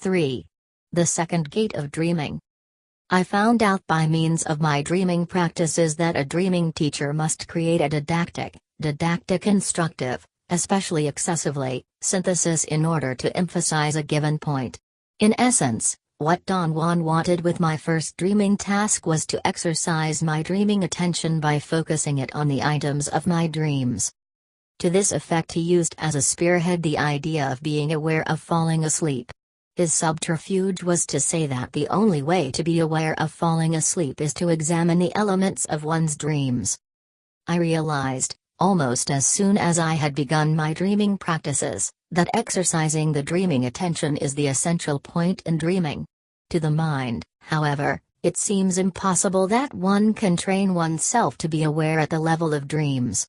3. The second gate of dreaming. I found out by means of my dreaming practices that a dreaming teacher must create a didactic, instructive, especially excessively, synthesis in order to emphasize a given point. In essence, what Don Juan wanted with my first dreaming task was to exercise my dreaming attention by focusing it on the items of my dreams. To this effect he used as a spearhead the idea of being aware of falling asleep. His subterfuge was to say that the only way to be aware of falling asleep is to examine the elements of one's dreams. I realized, almost as soon as I had begun my dreaming practices, that exercising the dreaming attention is the essential point in dreaming. To the mind, however, it seems impossible that one can train oneself to be aware at the level of dreams.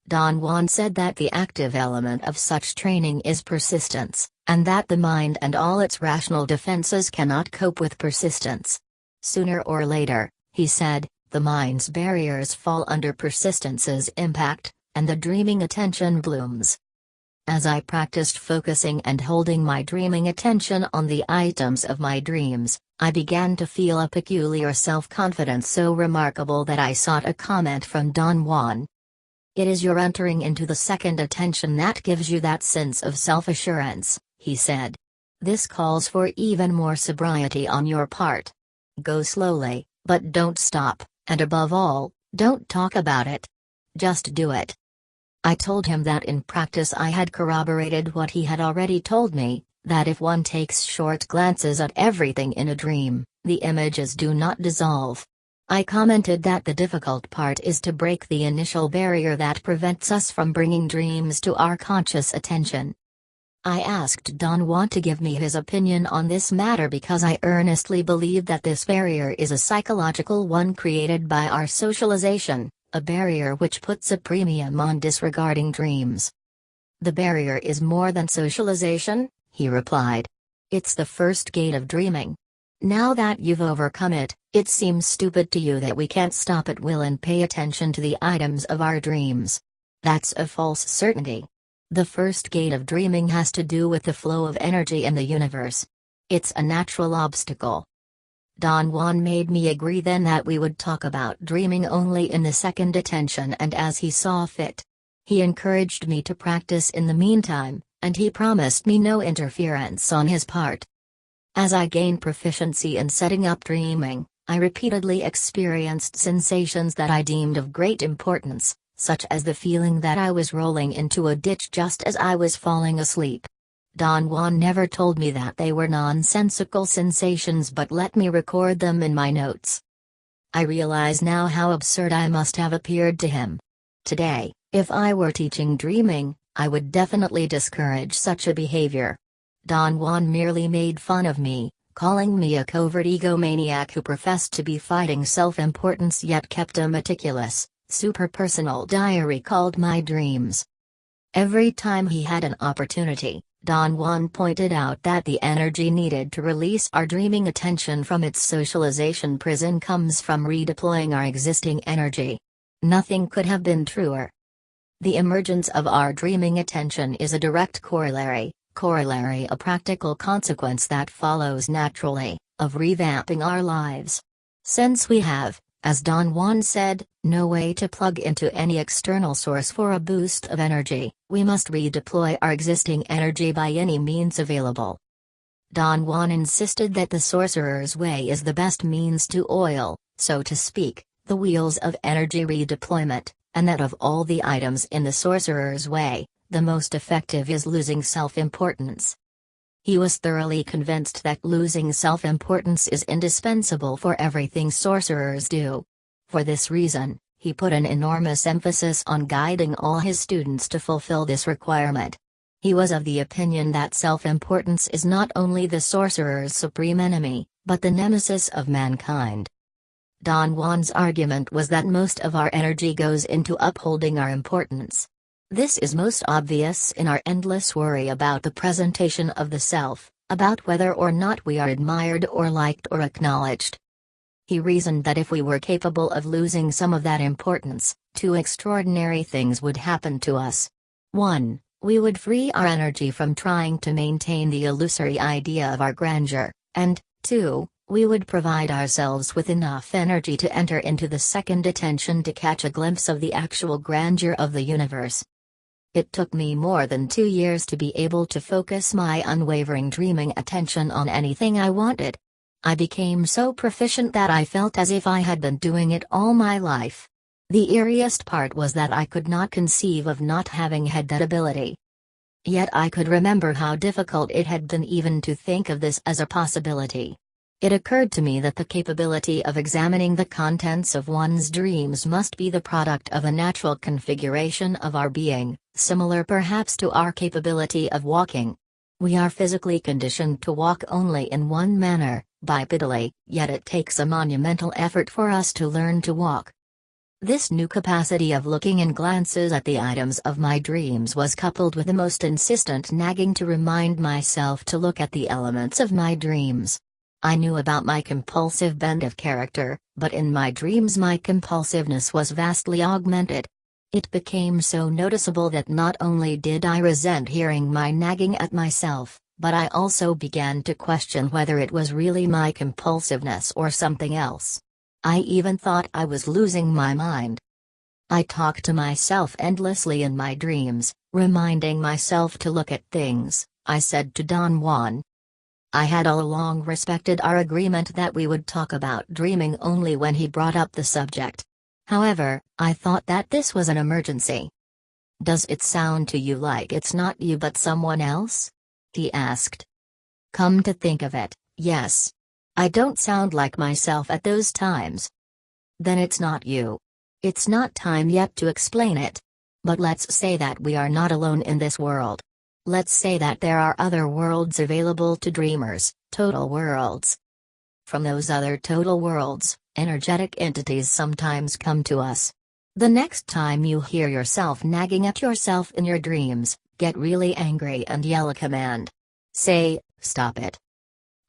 Don Juan said that the active element of such training is persistence, and that the mind and all its rational defenses cannot cope with persistence. Sooner or later, he said, the mind's barriers fall under persistence's impact, and the dreaming attention blooms. As I practiced focusing and holding my dreaming attention on the items of my dreams, I began to feel a peculiar self-confidence so remarkable that I sought a comment from Don Juan. It is your entering into the second attention that gives you that sense of self-assurance, he said. This calls for even more sobriety on your part. Go slowly, but don't stop, and above all, don't talk about it. Just do it. I told him that in practice I had corroborated what he had already told me, that if one takes short glances at everything in a dream, the images do not dissolve. I commented that the difficult part is to break the initial barrier that prevents us from bringing dreams to our conscious attention. I asked Don Juan to give me his opinion on this matter because I earnestly believe that this barrier is a psychological one created by our socialization, a barrier which puts a premium on disregarding dreams. The barrier is more than socialization, he replied. It's the first gate of dreaming. Now that you've overcome it, it seems stupid to you that we can't stop at will and pay attention to the items of our dreams. That's a false certainty. The first gate of dreaming has to do with the flow of energy in the universe. It's a natural obstacle. Don Juan made me agree then that we would talk about dreaming only in the second attention and as he saw fit. He encouraged me to practice in the meantime, and he promised me no interference on his part. As I gained proficiency in setting up dreaming, I repeatedly experienced sensations that I deemed of great importance, such as the feeling that I was rolling into a ditch just as I was falling asleep. Don Juan never told me that they were nonsensical sensations but let me record them in my notes. I realize now how absurd I must have appeared to him. Today, if I were teaching dreaming, I would definitely discourage such a behavior. Don Juan merely made fun of me, calling me a covert egomaniac who professed to be fighting self-importance yet kept a meticulous, super-personal diary called My Dreams. Every time he had an opportunity, Don Juan pointed out that the energy needed to release our dreaming attention from its socialization prison comes from redeploying our existing energy. Nothing could have been truer. The emergence of our dreaming attention is a direct corollary, a practical consequence that follows naturally, of revamping our lives. Since we have, as Don Juan said, no way to plug into any external source for a boost of energy, we must redeploy our existing energy by any means available. Don Juan insisted that the sorcerer's way is the best means to oil, so to speak, the wheels of energy redeployment, and that of all the items in the sorcerer's way, the most effective is losing self-importance. He was thoroughly convinced that losing self-importance is indispensable for everything sorcerers do. For this reason, he put an enormous emphasis on guiding all his students to fulfill this requirement. He was of the opinion that self-importance is not only the sorcerer's supreme enemy, but the nemesis of mankind. Don Juan's argument was that most of our energy goes into upholding our importance. This is most obvious in our endless worry about the presentation of the self, about whether or not we are admired or liked or acknowledged. He reasoned that if we were capable of losing some of that importance, two extraordinary things would happen to us. 1. We would free our energy from trying to maintain the illusory idea of our grandeur, and, 2, we would provide ourselves with enough energy to enter into the second attention to catch a glimpse of the actual grandeur of the universe. It took me more than 2 years to be able to focus my unwavering dreaming attention on anything I wanted. I became so proficient that I felt as if I had been doing it all my life. The eeriest part was that I could not conceive of not having had that ability. Yet I could remember how difficult it had been even to think of this as a possibility. It occurred to me that the capability of examining the contents of one's dreams must be the product of a natural configuration of our being, similar perhaps to our capability of walking. We are physically conditioned to walk only in one manner, bipedally, yet it takes a monumental effort for us to learn to walk. This new capacity of looking in glances at the items of my dreams was coupled with the most insistent nagging to remind myself to look at the elements of my dreams. I knew about my compulsive bent of character, but in my dreams my compulsiveness was vastly augmented. It became so noticeable that not only did I resent hearing my nagging at myself, but I also began to question whether it was really my compulsiveness or something else. I even thought I was losing my mind. I talked to myself endlessly in my dreams, reminding myself to look at things, I said to Don Juan. I had all along respected our agreement that we would talk about dreaming only when he brought up the subject. However, I thought that this was an emergency. "Does it sound to you like it's not you but someone else?" he asked. "Come to think of it, yes. I don't sound like myself at those times." "Then it's not you. It's not time yet to explain it. But let's say that we are not alone in this world. Let's say that there are other worlds available to dreamers, total worlds. From those other total worlds, energetic entities sometimes come to us. The next time you hear yourself nagging at yourself in your dreams, get really angry and yell a command. Say, 'Stop it.'"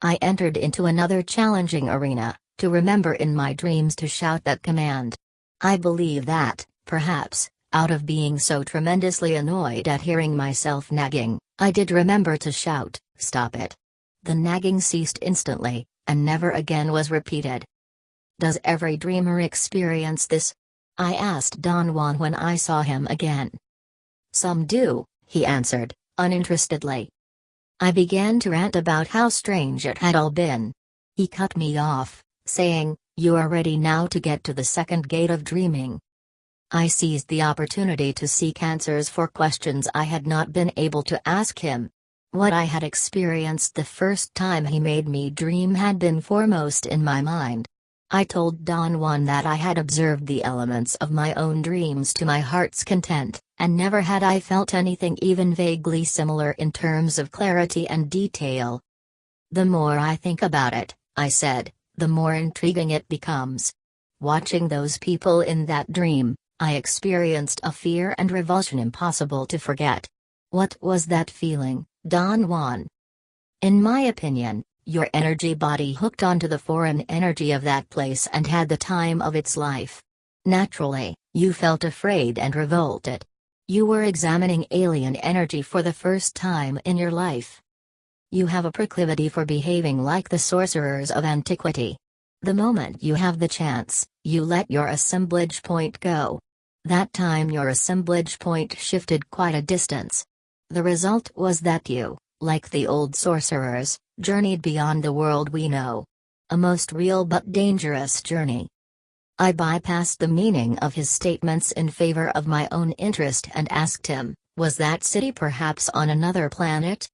I entered into another challenging arena, to remember in my dreams to shout that command. I believe that, perhaps, out of being so tremendously annoyed at hearing myself nagging, I did remember to shout, "Stop it." The nagging ceased instantly, and never again was repeated. "Does every dreamer experience this?" I asked Don Juan when I saw him again. "Some do," he answered, uninterestedly. I began to rant about how strange it had all been. He cut me off, saying, "You are ready now to get to the second gate of dreaming." I seized the opportunity to seek answers for questions I had not been able to ask him. What I had experienced the first time he made me dream had been foremost in my mind. I told Don Juan that I had observed the elements of my own dreams to my heart's content, and never had I felt anything even vaguely similar in terms of clarity and detail. "The more I think about it," I said, "the more intriguing it becomes. Watching those people in that dream, I experienced a fear and revulsion impossible to forget." "What was that feeling, Don Juan?" "In my opinion, your energy body hooked onto the foreign energy of that place and had the time of its life. Naturally, you felt afraid and revolted. You were examining alien energy for the first time in your life. You have a proclivity for behaving like the sorcerers of antiquity. The moment you have the chance, you let your assemblage point go. That time your assemblage point shifted quite a distance. The result was that you, like the old sorcerers, journeyed beyond the world we know. A most real but dangerous journey." I bypassed the meaning of his statements in favor of my own interest and asked him, "Was that city perhaps on another planet?"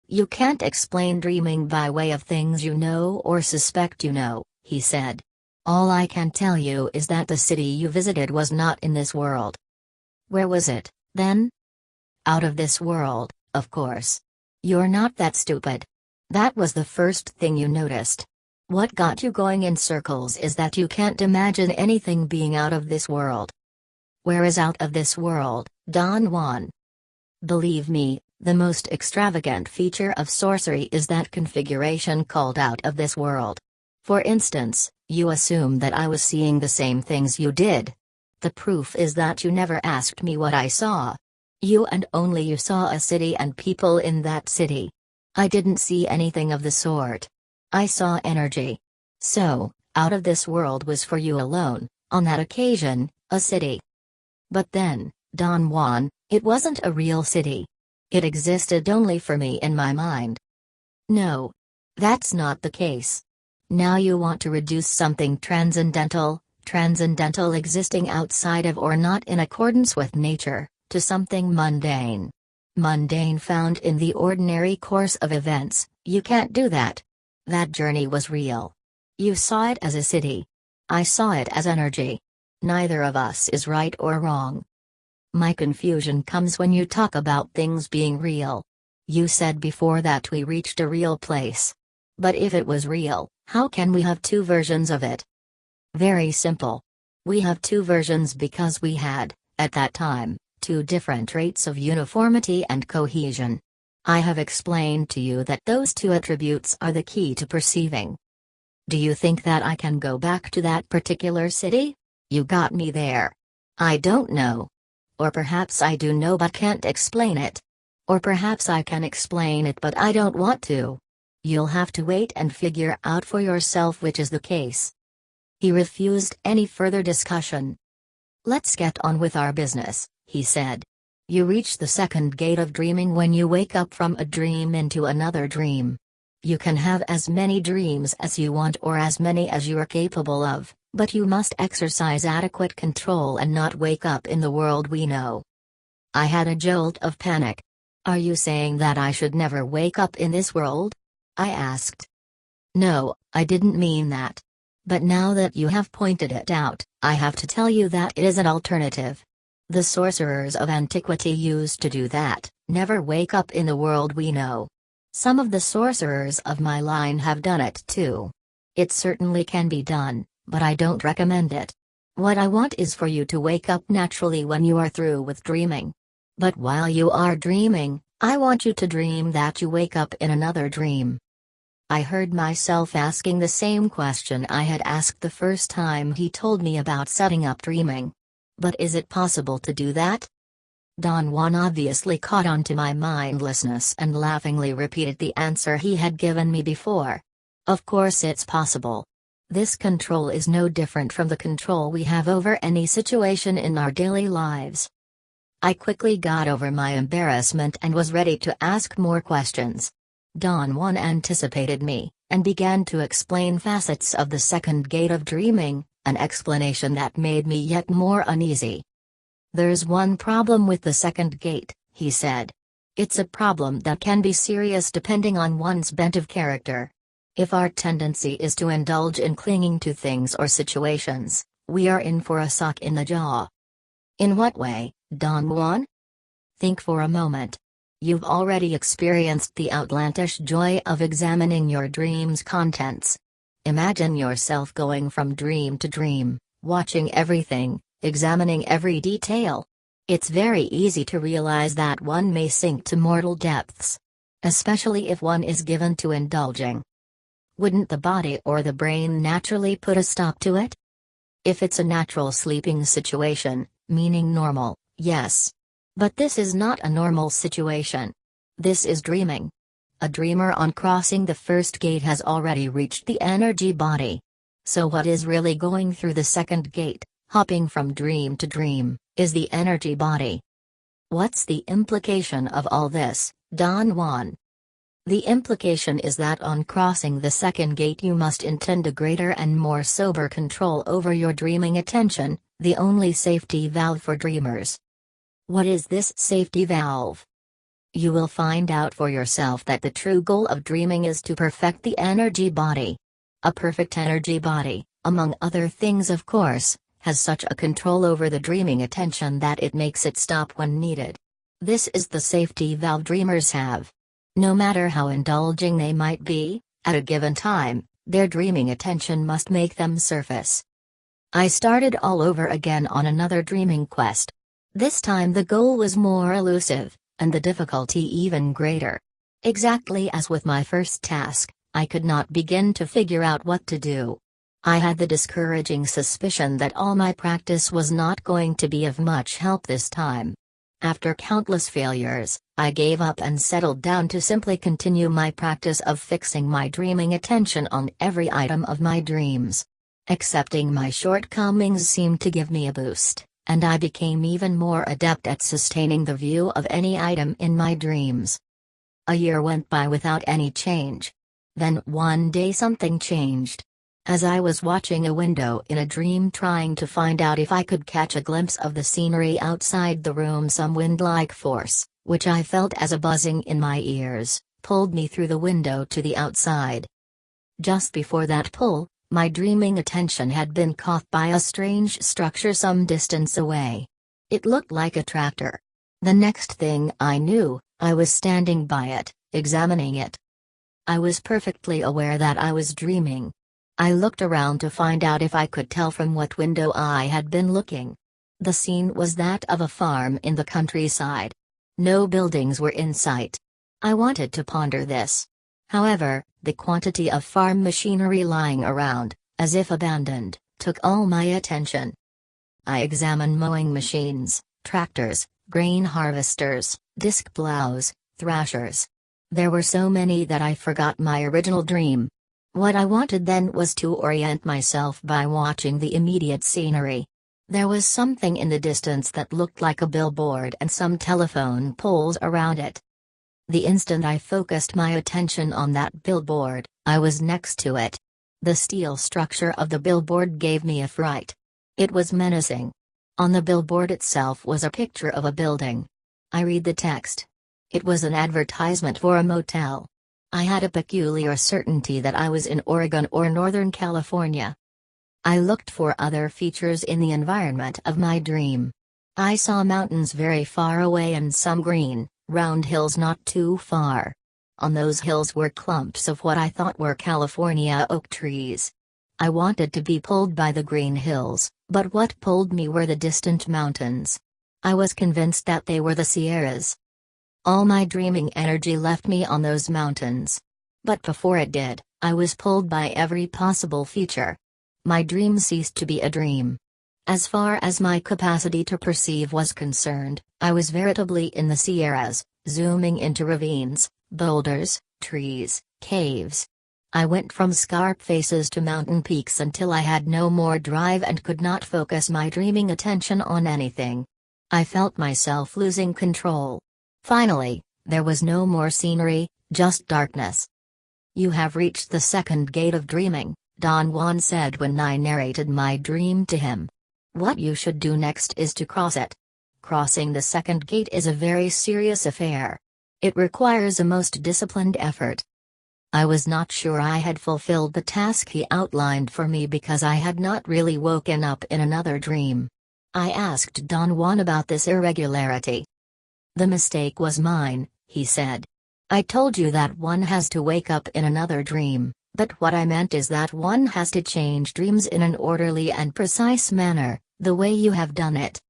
"You can't explain dreaming by way of things you know or suspect you know," he said. "All I can tell you is that the city you visited was not in this world." "Where was it, then?" "Out of this world, of course. You're not that stupid. That was the first thing you noticed. What got you going in circles is that you can't imagine anything being out of this world." "Where is out of this world, Don Juan?" "Believe me, the most extravagant feature of sorcery is that configuration called out of this world. For instance, you assume that I was seeing the same things you did. The proof is that you never asked me what I saw. You and only you saw a city and people in that city. I didn't see anything of the sort. I saw energy. So, out of this world was for you alone, on that occasion, a city. But then, Don Juan, it wasn't a real city. It existed only for me in my mind. No. That's not the case. Now you want to reduce something transcendental existing outside of or not in accordance with nature, to something mundane. Mundane found in the ordinary course of events. You can't do that. That journey was real. You saw it as a city. I saw it as energy. Neither of us is right or wrong. My confusion comes when you talk about things being real. You said before that we reached a real place. But if it was real, how can we have two versions of it? Very simple. We have two versions because we had, at that time, two different rates of uniformity and cohesion. I have explained to you that those two attributes are the key to perceiving. Do you think that I can go back to that particular city? You got me there. I don't know. Or perhaps I do know but can't explain it. Or perhaps I can explain it but I don't want to. You'll have to wait and figure out for yourself which is the case. He refused any further discussion. Let's get on with our business, he said. You reach the second gate of dreaming when you wake up from a dream into another dream. You can have as many dreams as you want or as many as you are capable of, but you must exercise adequate control and not wake up in the world we know. I had a jolt of panic. Are you saying that I should never wake up in this world? I asked. No, I didn't mean that. But now that you have pointed it out, I have to tell you that it is an alternative. The sorcerers of antiquity used to do that, never wake up in the world we know. Some of the sorcerers of my line have done it too. It certainly can be done, but I don't recommend it. What I want is for you to wake up naturally when you are through with dreaming. But while you are dreaming, I want you to dream that you wake up in another dream. I heard myself asking the same question I had asked the first time he told me about setting up dreaming. But is it possible to do that? Don Juan obviously caught on to my mindlessness and laughingly repeated the answer he had given me before. Of course it's possible. This control is no different from the control we have over any situation in our daily lives. I quickly got over my embarrassment and was ready to ask more questions. Don Juan anticipated me, and began to explain facets of the second gate of dreaming, an explanation that made me yet more uneasy. There's one problem with the second gate, he said. It's a problem that can be serious depending on one's bent of character. If our tendency is to indulge in clinging to things or situations, we are in for a sock in the jaw. In what way, Don Juan? Think for a moment. You've already experienced the outlandish joy of examining your dream's contents. Imagine yourself going from dream to dream, watching everything, examining every detail. It's very easy to realize that one may sink to mortal depths. Especially if one is given to indulging. Wouldn't the body or the brain naturally put a stop to it? If it's a natural sleeping situation, meaning normal, yes. But this is not a normal situation. This is dreaming. A dreamer on crossing the first gate has already reached the energy body. So what is really going through the second gate, hopping from dream to dream, is the energy body. What's the implication of all this, Don Juan? The implication is that on crossing the second gate you must intend a greater and more sober control over your dreaming attention, the only safety valve for dreamers. What is this safety valve? You will find out for yourself that the true goal of dreaming is to perfect the energy body. A perfect energy body, among other things of course, has such a control over the dreaming attention that it makes it stop when needed. This is the safety valve dreamers have. No matter how indulging they might be, at a given time, their dreaming attention must make them surface. I started all over again on another dreaming quest. This time the goal was more elusive, and the difficulty even greater. Exactly as with my first task, I could not begin to figure out what to do. I had the discouraging suspicion that all my practice was not going to be of much help this time. After countless failures, I gave up and settled down to simply continue my practice of fixing my dreaming attention on every item of my dreams. Accepting my shortcomings seemed to give me a boost, and I became even more adept at sustaining the view of any item in my dreams. A year went by without any change. Then one day something changed. As I was watching a window in a dream trying to find out if I could catch a glimpse of the scenery outside the room, some wind-like force, which I felt as a buzzing in my ears, pulled me through the window to the outside. Just before that pull, my dreaming attention had been caught by a strange structure some distance away. It looked like a tractor. The next thing I knew, I was standing by it, examining it. I was perfectly aware that I was dreaming. I looked around to find out if I could tell from what window I had been looking. The scene was that of a farm in the countryside. No buildings were in sight. I wanted to ponder this. However, the quantity of farm machinery lying around, as if abandoned, took all my attention. I examined mowing machines, tractors, grain harvesters, disc plows, thrashers. There were so many that I forgot my original dream. What I wanted then was to orient myself by watching the immediate scenery. There was something in the distance that looked like a billboard and some telephone poles around it. The instant I focused my attention on that billboard, I was next to it. The steel structure of the billboard gave me a fright. It was menacing. On the billboard itself was a picture of a building. I read the text. It was an advertisement for a motel. I had a peculiar certainty that I was in Oregon or Northern California. I looked for other features in the environment of my dream. I saw mountains very far away and some green, round hills not too far. On those hills were clumps of what I thought were California oak trees. I wanted to be pulled by the green hills, but what pulled me were the distant mountains. I was convinced that they were the Sierras. All my dreaming energy left me on those mountains. But before it did, I was pulled by every possible feature. My dream ceased to be a dream. As far as my capacity to perceive was concerned, I was veritably in the Sierras, zooming into ravines, boulders, trees, caves. I went from scarp faces to mountain peaks until I had no more drive and could not focus my dreaming attention on anything. I felt myself losing control. Finally, there was no more scenery, just darkness. "You have reached the second gate of dreaming," Don Juan said when I narrated my dream to him. "What you should do next is to cross it. Crossing the second gate is a very serious affair. It requires a most disciplined effort." I was not sure I had fulfilled the task he outlined for me because I had not really woken up in another dream. I asked Don Juan about this irregularity. "The mistake was mine," he said. "I told you that one has to wake up in another dream, but what I meant is that one has to change dreams in an orderly and precise manner, the way you have done it.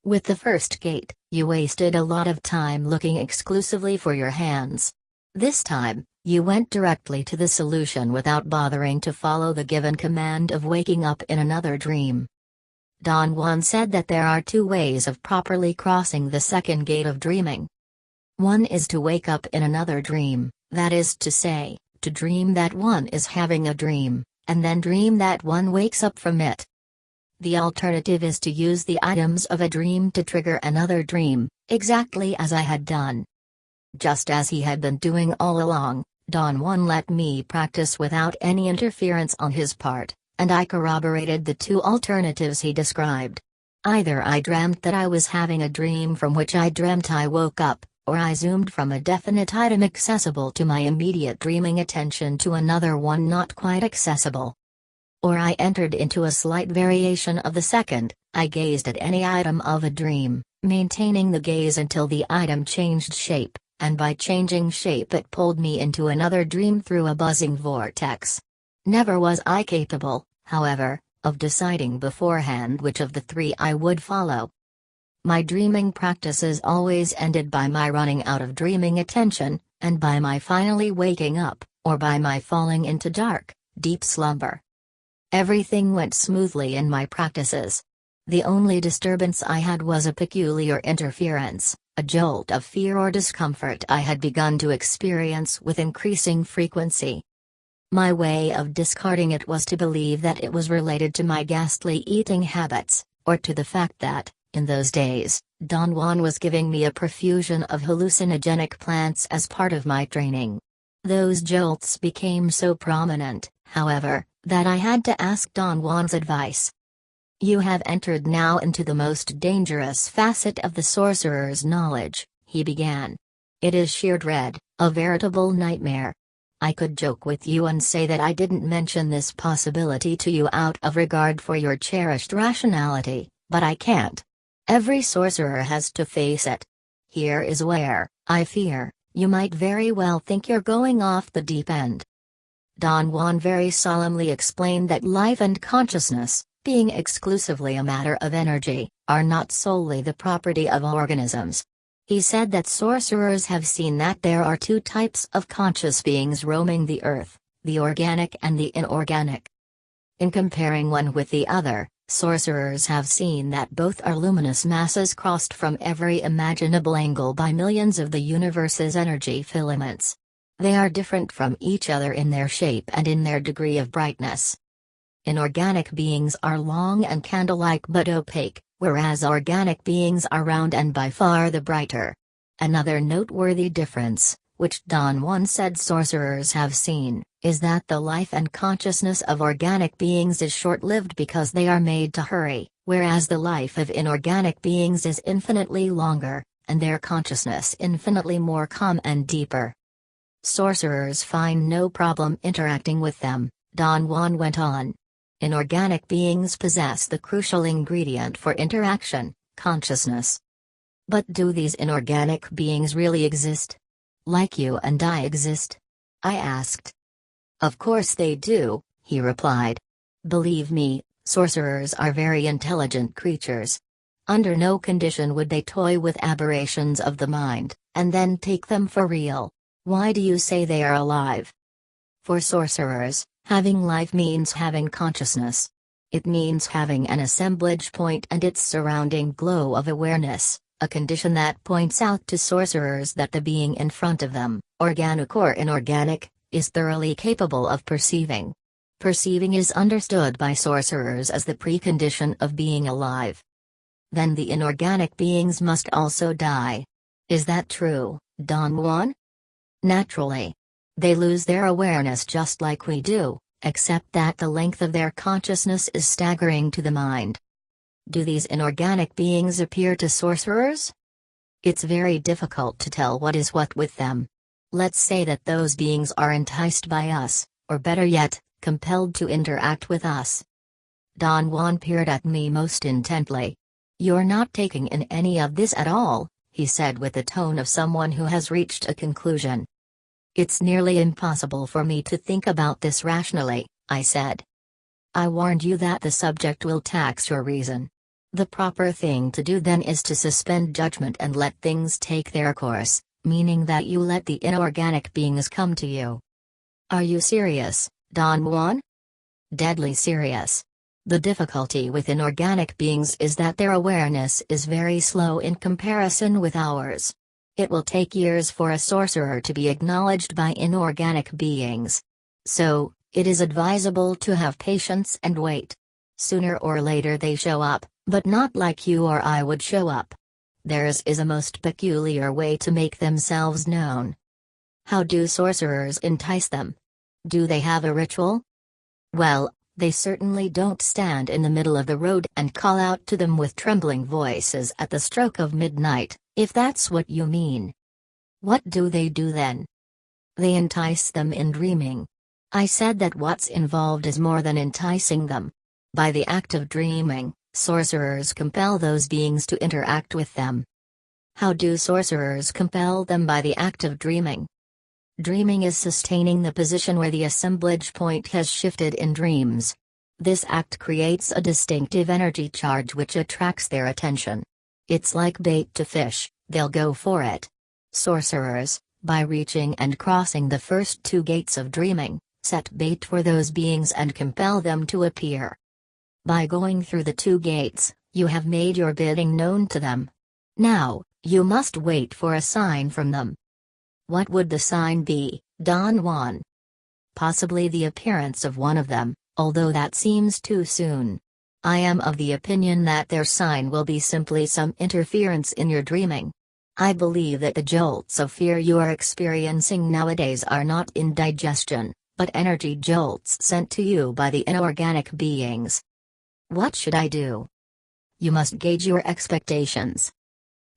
With the first gate, you wasted a lot of time looking exclusively for your hands. This time, you went directly to the solution without bothering to follow the given command of waking up in another dream." Don Juan said that there are two ways of properly crossing the second gate of dreaming. One is to wake up in another dream, that is to say, to dream that one is having a dream, and then dream that one wakes up from it. The alternative is to use the items of a dream to trigger another dream, exactly as I had done. Just as he had been doing all along, Don Juan let me practice without any interference on his part, and I corroborated the two alternatives he described. Either I dreamt that I was having a dream from which I dreamt I woke up, or I zoomed from a definite item accessible to my immediate dreaming attention to another one not quite accessible. Or I entered into a slight variation of the second, I gazed at any item of a dream, maintaining the gaze until the item changed shape, and by changing shape it pulled me into another dream through a buzzing vortex. Never was I capable, however, of deciding beforehand which of the three I would follow. My dreaming practices always ended by my running out of dreaming attention, and by my finally waking up, or by my falling into dark, deep slumber. Everything went smoothly in my practices. The only disturbance I had was a peculiar interference, a jolt of fear or discomfort I had begun to experience with increasing frequency. My way of discarding it was to believe that it was related to my ghastly eating habits, or to the fact that, in those days, Don Juan was giving me a profusion of hallucinogenic plants as part of my training. Those jolts became so prominent, however, that I had to ask Don Juan's advice. "You have entered now into the most dangerous facet of the sorcerer's knowledge," he began. "It is sheer dread, a veritable nightmare. I could joke with you and say that I didn't mention this possibility to you out of regard for your cherished rationality, but I can't. Every sorcerer has to face it. Here is where, I fear, you might very well think you're going off the deep end." Don Juan very solemnly explained that life and consciousness, being exclusively a matter of energy, are not solely the property of organisms. He said that sorcerers have seen that there are two types of conscious beings roaming the earth, the organic and the inorganic. In comparing one with the other, sorcerers have seen that both are luminous masses crossed from every imaginable angle by millions of the universe's energy filaments. They are different from each other in their shape and in their degree of brightness. Inorganic beings are long and candle-like but opaque, whereas organic beings are round and by far the brighter. Another noteworthy difference, which Don Juan said sorcerers have seen, is that the life and consciousness of organic beings is short-lived because they are made to hurry, whereas the life of inorganic beings is infinitely longer, and their consciousness infinitely more calm and deeper. Sorcerers find no problem interacting with them, Don Juan went on. Inorganic beings possess the crucial ingredient for interaction, consciousness. But do these inorganic beings really exist? Like you and I exist? I asked. Of course they do, he replied. Believe me, sorcerers are very intelligent creatures. Under no condition would they toy with aberrations of the mind, and then take them for real. Why do you say they are alive? For sorcerers, having life means having consciousness. It means having an assemblage point and its surrounding glow of awareness, a condition that points out to sorcerers that the being in front of them, organic or inorganic, is thoroughly capable of perceiving. Perceiving is understood by sorcerers as the precondition of being alive. Then the inorganic beings must also die. Is that true, Don Juan? Naturally. They lose their awareness just like we do, except that the length of their consciousness is staggering to the mind. Do these inorganic beings appear to sorcerers? It's very difficult to tell what is what with them. Let's say that those beings are enticed by us, or better yet, compelled to interact with us. Don Juan peered at me most intently. You're not taking in any of this at all, he said with the tone of someone who has reached a conclusion. It's nearly impossible for me to think about this rationally, I said. I warned you that the subject will tax your reason. The proper thing to do then is to suspend judgment and let things take their course, meaning that you let the inorganic beings come to you. Are you serious, Don Juan? Deadly serious. The difficulty with inorganic beings is that their awareness is very slow in comparison with ours. It will take years for a sorcerer to be acknowledged by inorganic beings. So, it is advisable to have patience and wait. Sooner or later they show up, but not like you or I would show up. Theirs is a most peculiar way to make themselves known. How do sorcerers entice them? Do they have a ritual? Well, they certainly don't stand in the middle of the road and call out to them with trembling voices at the stroke of midnight, if that's what you mean. What do they do then? They entice them in dreaming. I said that what's involved is more than enticing them. By the act of dreaming, sorcerers compel those beings to interact with them. How do sorcerers compel them by the act of dreaming? Dreaming is sustaining the position where the assemblage point has shifted in dreams. This act creates a distinctive energy charge which attracts their attention. It's like bait to fish, they'll go for it. Sorcerers, by reaching and crossing the first two gates of dreaming, set bait for those beings and compel them to appear. By going through the two gates, You have made your bidding known to them. Now, you must wait for a sign from them. What would the sign be, Don Juan? Possibly the appearance of one of them, although that seems too soon. I am of the opinion that their sign will be simply some interference in your dreaming. I believe that the jolts of fear you are experiencing nowadays are not indigestion, but energy jolts sent to you by the inorganic beings. What should I do? You must gauge your expectations.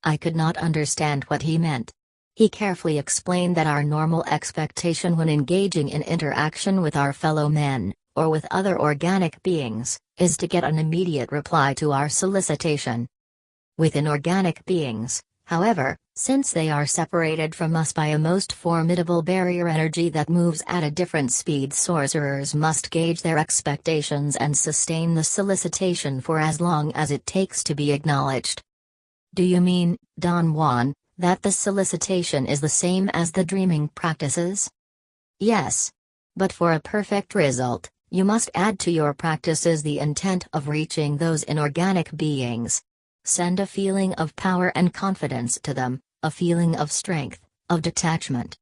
I could not understand what he meant. He carefully explained that our normal expectation when engaging in interaction with our fellow men, or with other organic beings, is to get an immediate reply to our solicitation. With inorganic beings, however, since they are separated from us by a most formidable barrier energy that moves at a different speed, sorcerers must gauge their expectations and sustain the solicitation for as long as it takes to be acknowledged. Do you mean, Don Juan, that the solicitation is the same as the dreaming practices? Yes. But for a perfect result, you must add to your practices the intent of reaching those inorganic beings. Send a feeling of power and confidence to them, a feeling of strength, of detachment.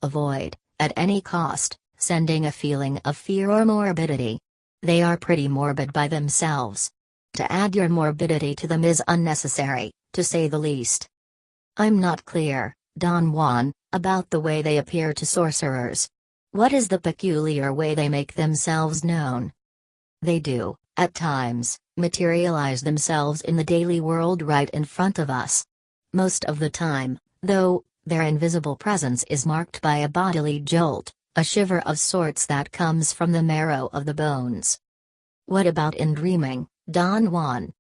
Avoid, at any cost, sending a feeling of fear or morbidity. They are pretty morbid by themselves. To add your morbidity to them is unnecessary, to say the least. I'm not clear, Don Juan, about the way they appear to sorcerers. What is the peculiar way they make themselves known? They do, at times, materialize themselves in the daily world right in front of us. Most of the time, though, their invisible presence is marked by a bodily jolt, a shiver of sorts that comes from the marrow of the bones. What about in dreaming, Don Juan?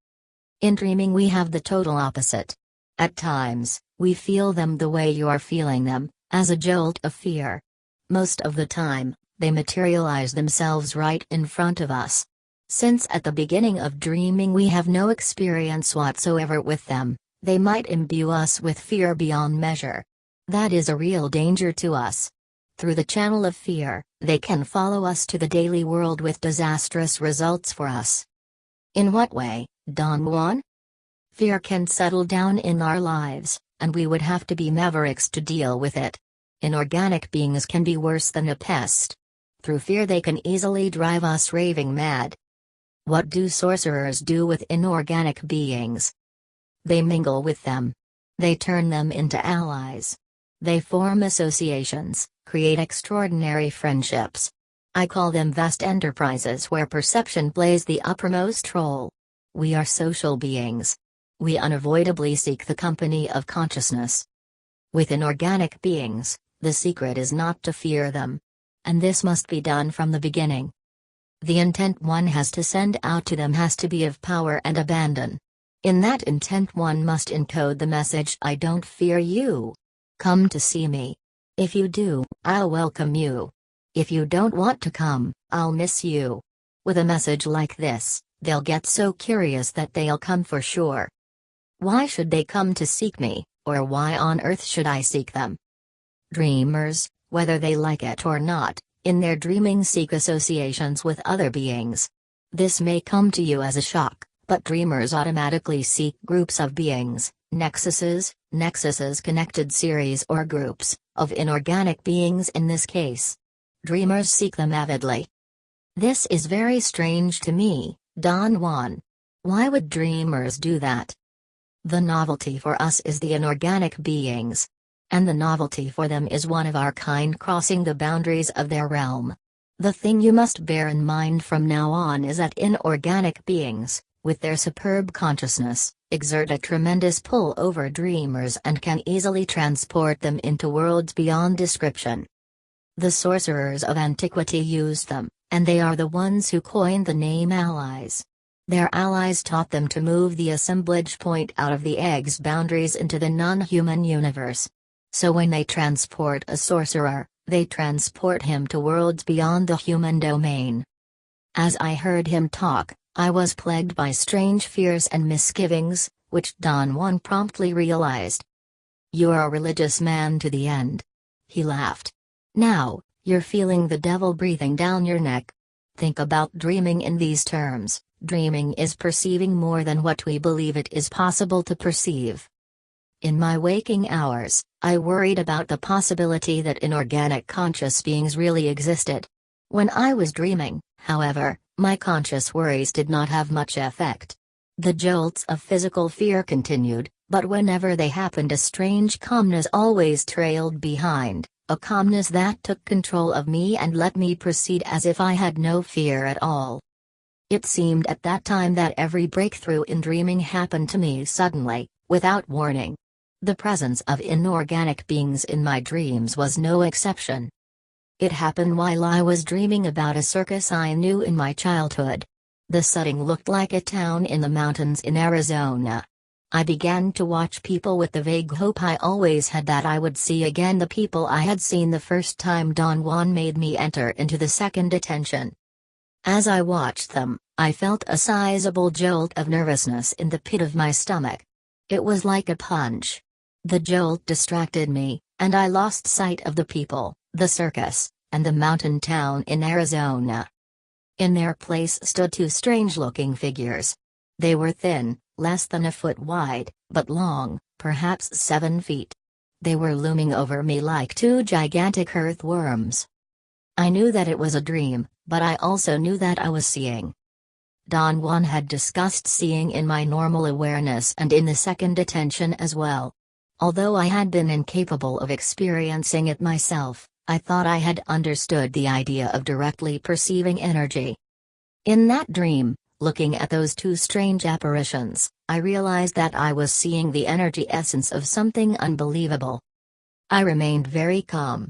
In dreaming we have the total opposite. At times, we feel them the way you are feeling them, as a jolt of fear. Most of the time, they materialize themselves right in front of us. Since at the beginning of dreaming we have no experience whatsoever with them, they might imbue us with fear beyond measure. That is a real danger to us. Through the channel of fear, they can follow us to the daily world with disastrous results for us. In what way, Don Juan? Fear can settle down in our lives, and we would have to be mavericks to deal with it. Inorganic beings can be worse than a pest. Through fear they can easily drive us raving mad. What do sorcerers do with inorganic beings? They mingle with them. They turn them into allies. They form associations, create extraordinary friendships. I call them vast enterprises where perception plays the uppermost role. We are social beings. We unavoidably seek the company of consciousness. With inorganic beings, the secret is not to fear them. And this must be done from the beginning. The intent one has to send out to them has to be of power and abandon. In that intent one must encode the message, I don't fear you. Come to see me. If you do, I'll welcome you. If you don't want to come, I'll miss you. With a message like this, they'll get so curious that they'll come for sure. Why should they come to seek me, or why on earth should I seek them? Dreamers, whether they like it or not, in their dreaming seek associations with other beings. This may come to you as a shock, but dreamers automatically seek groups of beings, nexuses, connected series or groups, of inorganic beings in this case. Dreamers seek them avidly. This is very strange to me, Don Juan. Why would dreamers do that? The novelty for us is the inorganic beings. And the novelty for them is one of our kind crossing the boundaries of their realm. The thing you must bear in mind from now on is that inorganic beings, with their superb consciousness, exert a tremendous pull over dreamers and can easily transport them into worlds beyond description. The sorcerers of antiquity used them, and they are the ones who coined the name allies. Their allies taught them to move the assemblage point out of the egg's boundaries into the non-human universe. So when they transport a sorcerer, they transport him to worlds beyond the human domain. As I heard him talk, I was plagued by strange fears and misgivings, which Don Juan promptly realized. You're a religious man to the end. He laughed. Now, you're feeling the devil breathing down your neck. Think about dreaming in these terms, Dreaming is perceiving more than what we believe it is possible to perceive. In my waking hours, I worried about the possibility that inorganic conscious beings really existed. When I was dreaming, however, my conscious worries did not have much effect. The jolts of physical fear continued, but whenever they happened, a strange calmness always trailed behind, a calmness that took control of me and let me proceed as if I had no fear at all. It seemed at that time that every breakthrough in dreaming happened to me suddenly, without warning. The presence of inorganic beings in my dreams was no exception. It happened while I was dreaming about a circus I knew in my childhood. The setting looked like a town in the mountains in Arizona. I began to watch people with the vague hope I always had that I would see again the people I had seen the first time Don Juan made me enter into the second attention. As I watched them, I felt a sizable jolt of nervousness in the pit of my stomach. It was like a punch. The jolt distracted me, and I lost sight of the people, the circus, and the mountain town in Arizona. In their place stood two strange-looking figures. They were thin, less than a foot wide, but long, perhaps 7 feet. They were looming over me like two gigantic earthworms. I knew that it was a dream, but I also knew that I was seeing. Don Juan had discussed seeing in my normal awareness and in the second attention as well. Although I had been incapable of experiencing it myself, I thought I had understood the idea of directly perceiving energy. In that dream, looking at those two strange apparitions, I realized that I was seeing the energy essence of something unbelievable. I remained very calm.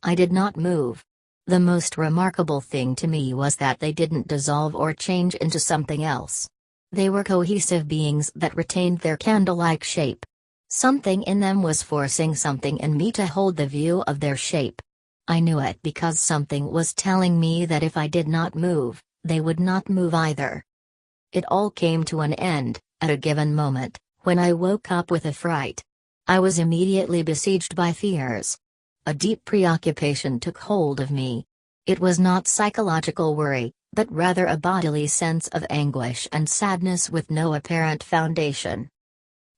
I did not move. The most remarkable thing to me was that they didn't dissolve or change into something else. They were cohesive beings that retained their candle-like shape. Something in them was forcing something in me to hold the view of their shape. I knew it because something was telling me that if I did not move, they would not move either. It all came to an end, at a given moment, when I woke up with a fright. I was immediately besieged by fears. A deep preoccupation took hold of me. It was not psychological worry, but rather a bodily sense of anguish and sadness with no apparent foundation.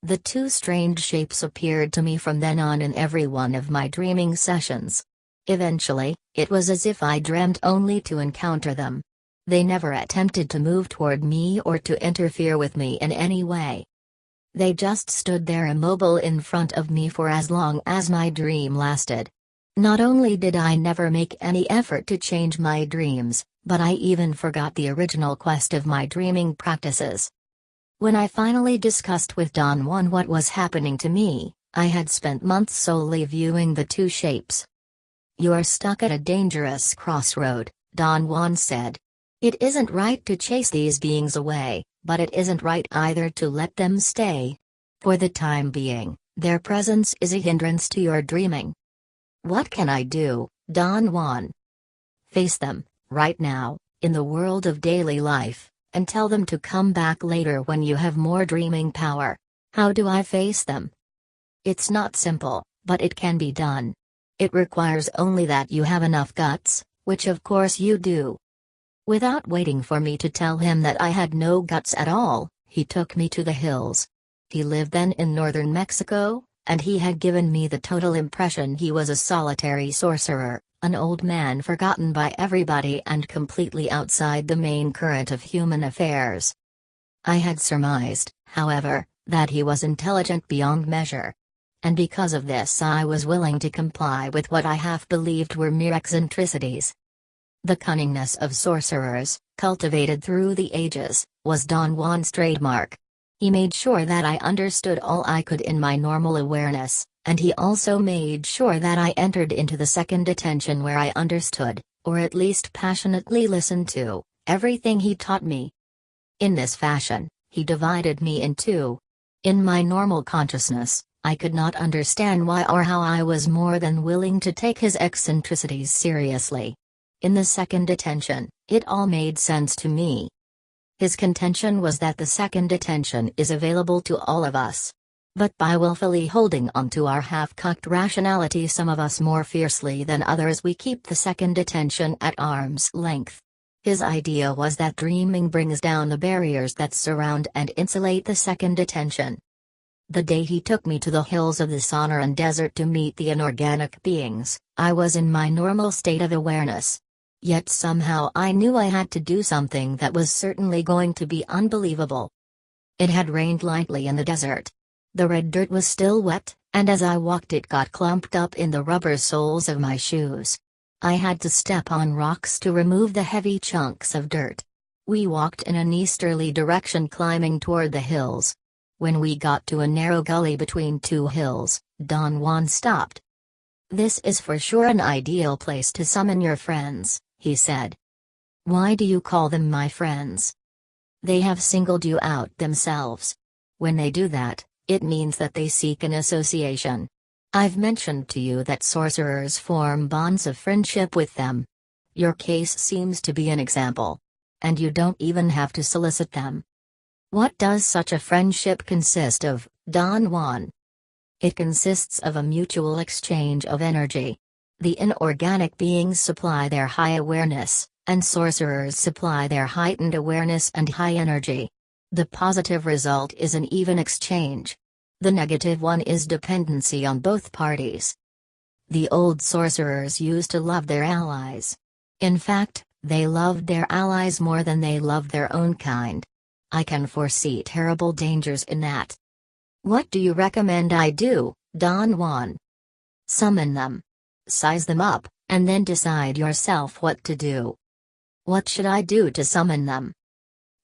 The two strange shapes appeared to me from then on in every one of my dreaming sessions. Eventually, it was as if I dreamt only to encounter them. They never attempted to move toward me or to interfere with me in any way. They just stood there immobile in front of me for as long as my dream lasted. Not only did I never make any effort to change my dreams, but I even forgot the original quest of my dreaming practices. When I finally discussed with Don Juan what was happening to me, I had spent months solely viewing the two shapes. "You are stuck at a dangerous crossroad," Don Juan said. "It isn't right to chase these beings away, but it isn't right either to let them stay. For the time being, their presence is a hindrance to your dreaming." "What can I do, Don Juan?" "Face them, right now, in the world of daily life, and tell them to come back later when you have more dreaming power." "How do I face them?" "It's not simple, but it can be done. It requires only that you have enough guts, which of course you do." Without waiting for me to tell him that I had no guts at all, he took me to the hills. He lived then in northern Mexico, and he had given me the total impression he was a solitary sorcerer, an old man forgotten by everybody and completely outside the main current of human affairs. I had surmised, however, that he was intelligent beyond measure. And because of this I was willing to comply with what I half believed were mere eccentricities. The cunningness of sorcerers, cultivated through the ages, was Don Juan's trademark. He made sure that I understood all I could in my normal awareness, and he also made sure that I entered into the second attention where I understood, or at least passionately listened to, everything he taught me. In this fashion, he divided me in two. In my normal consciousness, I could not understand why or how I was more than willing to take his eccentricities seriously. In the second attention, it all made sense to me. His contention was that the second attention is available to all of us. But by willfully holding on to our half-cocked rationality, some of us more fiercely than others, we keep the second attention at arm's length. His idea was that dreaming brings down the barriers that surround and insulate the second attention. The day he took me to the hills of the Sonoran Desert to meet the inorganic beings, I was in my normal state of awareness. Yet somehow I knew I had to do something that was certainly going to be unbelievable. It had rained lightly in the desert. The red dirt was still wet, and as I walked it got clumped up in the rubber soles of my shoes. I had to step on rocks to remove the heavy chunks of dirt. We walked in an easterly direction climbing toward the hills. When we got to a narrow gully between two hills, Don Juan stopped. "This is for sure an ideal place to summon your friends," he said. "Why do you call them my friends?" "They have singled you out themselves. When they do that, it means that they seek an association. I've mentioned to you that sorcerers form bonds of friendship with them. Your case seems to be an example. And you don't even have to solicit them." "What does such a friendship consist of, Don Juan?" "It consists of a mutual exchange of energy. The inorganic beings supply their high awareness, and sorcerers supply their heightened awareness and high energy. The positive result is an even exchange. The negative one is dependency on both parties. The old sorcerers used to love their allies. In fact, they loved their allies more than they loved their own kind. I can foresee terrible dangers in that." "What do you recommend I do, Don Juan?" "Summon them. Size them up, and then decide yourself what to do." "What should I do to summon them?"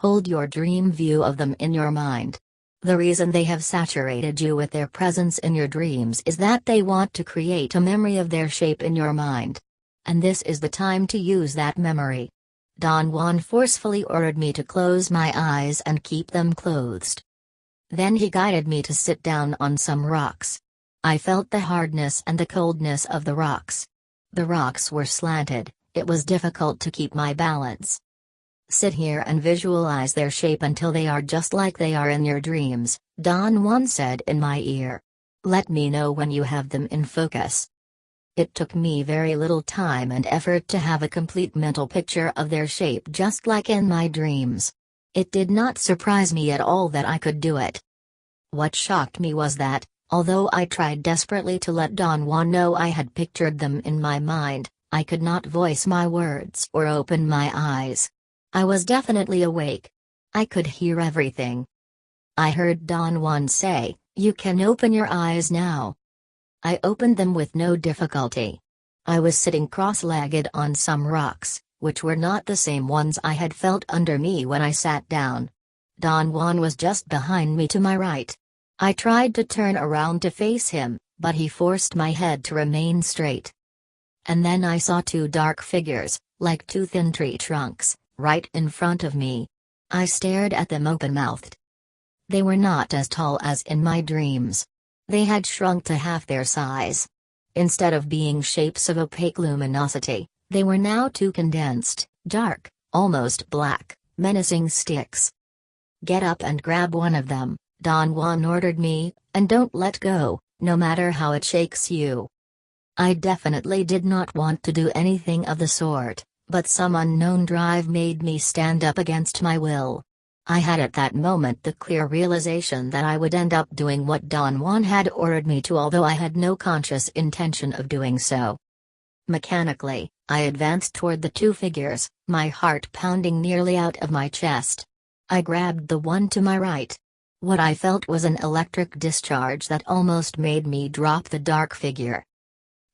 "Hold your dream view of them in your mind. The reason they have saturated you with their presence in your dreams is that they want to create a memory of their shape in your mind. And this is the time to use that memory." Don Juan forcefully ordered me to close my eyes and keep them closed. Then he guided me to sit down on some rocks. I felt the hardness and the coldness of the rocks. The rocks were slanted, it was difficult to keep my balance. "Sit here and visualize their shape until they are just like they are in your dreams," Don Juan said in my ear. "Let me know when you have them in focus." It took me very little time and effort to have a complete mental picture of their shape just like in my dreams. It did not surprise me at all that I could do it. What shocked me was that, although I tried desperately to let Don Juan know I had pictured them in my mind, I could not voice my words or open my eyes. I was definitely awake. I could hear everything. I heard Don Juan say, "You can open your eyes now." I opened them with no difficulty. I was sitting cross-legged on some rocks, which were not the same ones I had felt under me when I sat down. Don Juan was just behind me to my right. I tried to turn around to face him, but he forced my head to remain straight. And then I saw two dark figures, like two thin tree trunks, right in front of me. I stared at them open-mouthed. They were not as tall as in my dreams. They had shrunk to half their size. Instead of being shapes of opaque luminosity, they were now two condensed, dark, almost black, menacing sticks. "Get up and grab one of them," Don Juan ordered me, "and don't let go, no matter how it shakes you." I definitely did not want to do anything of the sort, but some unknown drive made me stand up against my will. I had at that moment the clear realization that I would end up doing what Don Juan had ordered me to, although I had no conscious intention of doing so. Mechanically, I advanced toward the two figures, my heart pounding nearly out of my chest. I grabbed the one to my right. What I felt was an electric discharge that almost made me drop the dark figure.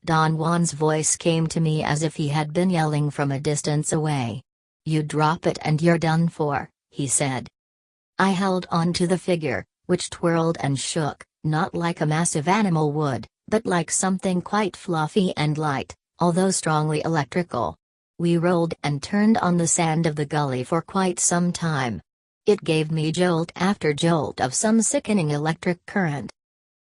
Don Juan's voice came to me as if he had been yelling from a distance away. "You drop it and you're done for," he said. I held on to the figure, which twirled and shook, not like a massive animal would, but like something quite fluffy and light, although strongly electrical. We rolled and turned on the sand of the gully for quite some time. It gave me jolt after jolt of some sickening electric current.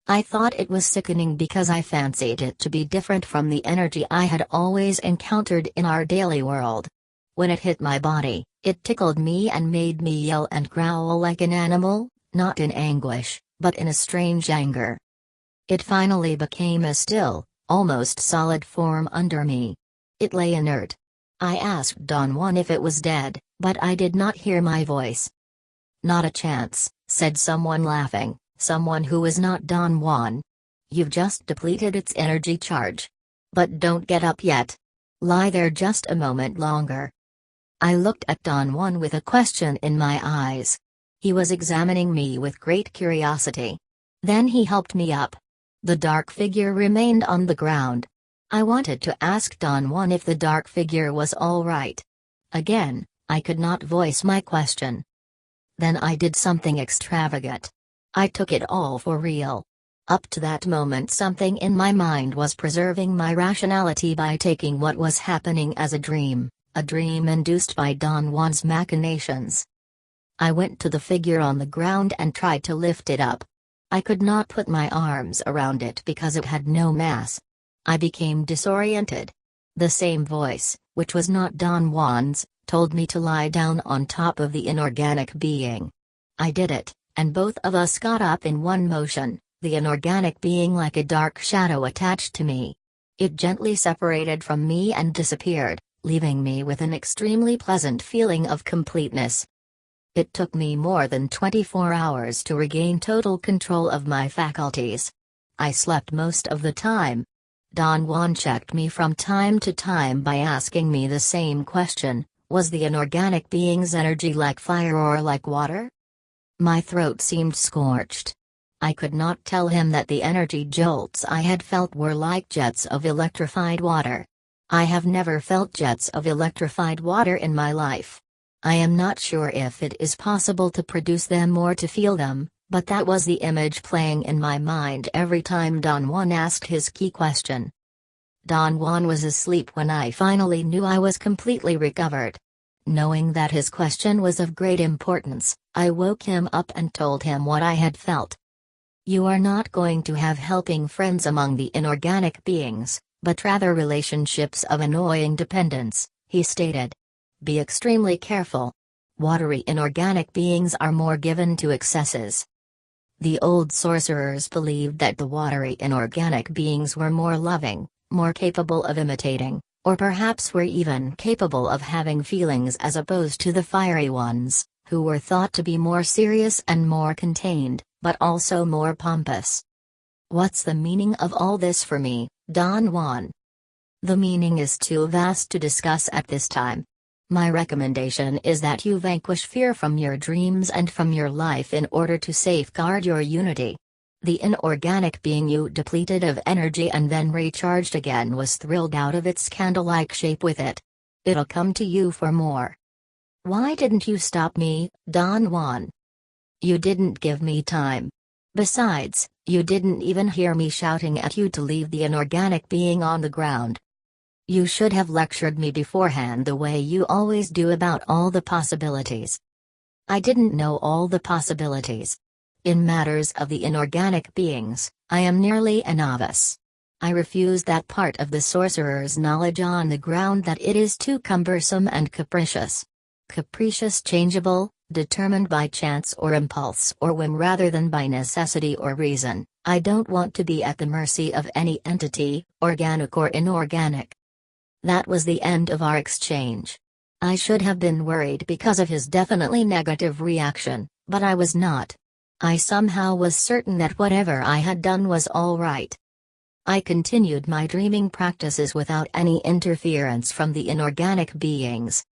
I thought it was sickening because I fancied it to be different from the energy I had always encountered in our daily world. When it hit my body, it tickled me and made me yell and growl like an animal, not in anguish, but in a strange anger. It finally became a still, almost solid form under me. It lay inert. I asked Don Juan if it was dead, but I did not hear my voice. Not a chance, said someone laughing, someone who was not Don Juan. You've just depleted its energy charge. But don't get up yet. Lie there just a moment longer. I looked at Don Juan with a question in my eyes. He was examining me with great curiosity. Then he helped me up. The dark figure remained on the ground. I wanted to ask Don Juan if the dark figure was all right. Again, I could not voice my question. Then I did something extravagant. I took it all for real. Up to that moment something in my mind was preserving my rationality by taking what was happening as a dream induced by Don Juan's machinations. I went to the figure on the ground and tried to lift it up. I could not put my arms around it because it had no mass. I became disoriented. The same voice, which was not Don Juan's, told me to lie down on top of the inorganic being. I did it, and both of us got up in one motion, the inorganic being like a dark shadow attached to me. It gently separated from me and disappeared, leaving me with an extremely pleasant feeling of completeness. It took me more than 24 hours to regain total control of my faculties. I slept most of the time. Don Juan checked me from time to time by asking me the same question: was the inorganic being's energy like fire or like water? My throat seemed scorched. I could not tell him that the energy jolts I had felt were like jets of electrified water. I have never felt jets of electrified water in my life. I am not sure if it is possible to produce them or to feel them, but that was the image playing in my mind every time Don Juan asked his key question. Don Juan was asleep when I finally knew I was completely recovered. Knowing that his question was of great importance, I woke him up and told him what I had felt. You are not going to have helping friends among the inorganic beings, but rather relationships of annoying dependence, he stated. Be extremely careful. Watery inorganic beings are more given to excesses. The old sorcerers believed that the watery inorganic beings were more loving, more capable of imitating, or perhaps were even capable of having feelings as opposed to the fiery ones, who were thought to be more serious and more contained, but also more pompous. What's the meaning of all this for me, Don Juan? The meaning is too vast to discuss at this time. My recommendation is that you vanquish fear from your dreams and from your life in order to safeguard your unity. The inorganic being you depleted of energy and then recharged again was thrilled out of its candle-like shape with it. It'll come to you for more. Why didn't you stop me, Don Juan? You didn't give me time. Besides, you didn't even hear me shouting at you to leave the inorganic being on the ground. You should have lectured me beforehand the way you always do about all the possibilities. I didn't know all the possibilities. In matters of the inorganic beings, I am nearly a novice. I refuse that part of the sorcerer's knowledge on the ground that it is too cumbersome and capricious. Capricious, changeable, determined by chance or impulse or whim rather than by necessity or reason. I don't want to be at the mercy of any entity, organic or inorganic. That was the end of our exchange. I should have been worried because of his definitely negative reaction, but I was not. I somehow was certain that whatever I had done was all right. I continued my dreaming practices without any interference from the inorganic beings.